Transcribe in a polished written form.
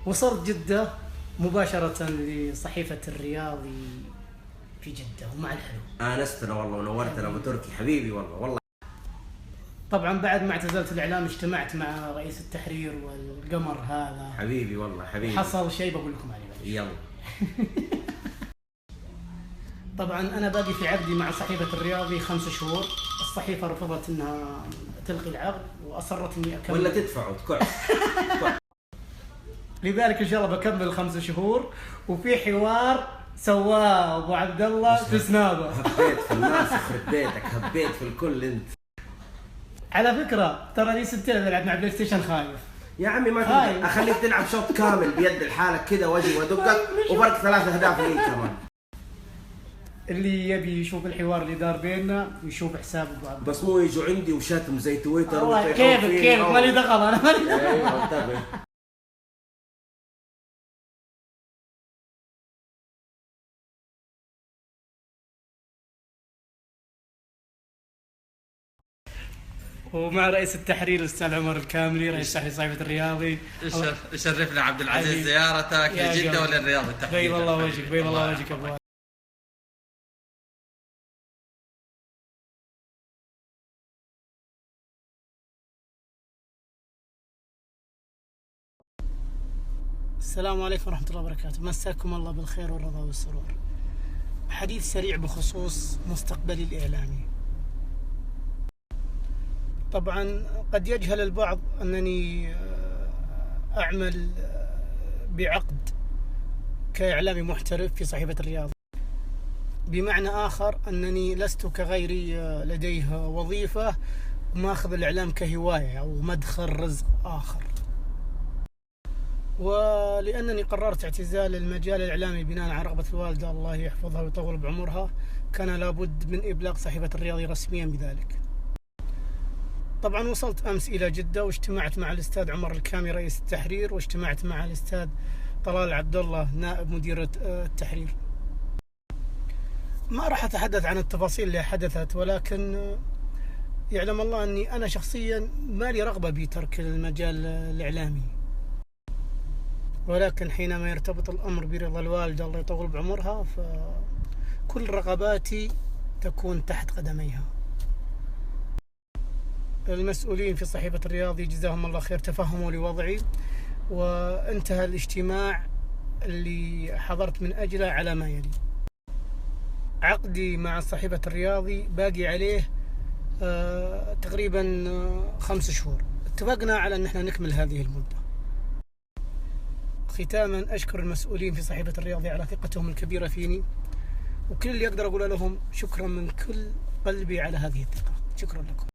وصلت جدة مباشرة لصحيفة الرياضي في جدة ومع الحلو. آنستنا والله ونورتنا أبو تركي حبيبي والله. طبعا بعد ما اعتزلت الإعلام اجتمعت مع رئيس التحرير والقمر هذا حبيبي والله حبيبي. حصل شيء بقول لكم عليه. يلا. طبعا أنا باقي في عقدي مع صحيفة الرياضي 5 شهور. الصحيفة رفضت أنها تلغي العقد وأصرت إني أكمل ولا تدفع وتقعد. لذلك إن شاء الله بكمل 5 شهور. وفي حوار سواه أبو عبد الله في سنابه. هبيت في الناس يخرب بيتك، هبيت في الكل أنت. على فكرة ترى لي 6 ألعب مع بلاي ستيشن خايف. يا عمي ما تقدر أخليك تلعب شوط كامل بيد لحالك كذا واجي وادقك وفرق 3 أهداف لي كمان. اللي يبي يشوف الحوار اللي دار بيننا ويشوف حساب ابو عبد. بس مو يجوا عندي وشاتم زي تويتر والله كيفك مالي دخل انا مالي دخل. ايوه انتبه. ومع رئيس التحرير الاستاذ عمر الكاملي رئيس تحرير صحيفة الرياضي. يشرفنا عبد العزيز زيارتك لجدة ولا الرياض التحديد. بيض الله وجهك بيض الله وجهك ابو. السلام عليكم ورحمة الله وبركاته. مساكم الله بالخير والرضا والسرور. حديث سريع بخصوص مستقبلي الإعلامي. طبعا قد يجهل البعض أنني أعمل بعقد كإعلامي محترف في صحيفة الرياض، بمعنى آخر أنني لست كغيري لديه وظيفة وماخذ الإعلام كهواية أو مدخل رزق آخر. ولأنني قررت اعتزال المجال الإعلامي بناء على رغبة الوالدة الله يحفظها ويطول بعمرها، كان لابد من إبلاغ صحيفة الرياضي رسميا بذلك. طبعا وصلت أمس إلى جدة واجتمعت مع الأستاذ عمر الكامي رئيس التحرير، واجتمعت مع الأستاذ طلال عبد الله نائب مدير التحرير. ما راح أتحدث عن التفاصيل اللي حدثت، ولكن يعلم الله أني أنا شخصيا ما لي رغبة بترك المجال الإعلامي، ولكن حينما يرتبط الأمر برضا الوالدة الله يطول بعمرها فكل رغباتي تكون تحت قدميها. المسؤولين في صحيفة الرياضي جزاهم الله خير تفهموا لوضعي، وانتهى الاجتماع اللي حضرت من أجله على ما يلي. عقدي مع صحيفة الرياضي باقي عليه تقريبا 5 شهور. اتفقنا على أن احنا نكمل هذه المدة. ختاما أشكر المسؤولين في صحيفة الرياضي على ثقتهم الكبيرة فيني، وكل اللي أقدر أقول لهم شكرا من كل قلبي على هذه الثقة. شكرا لكم.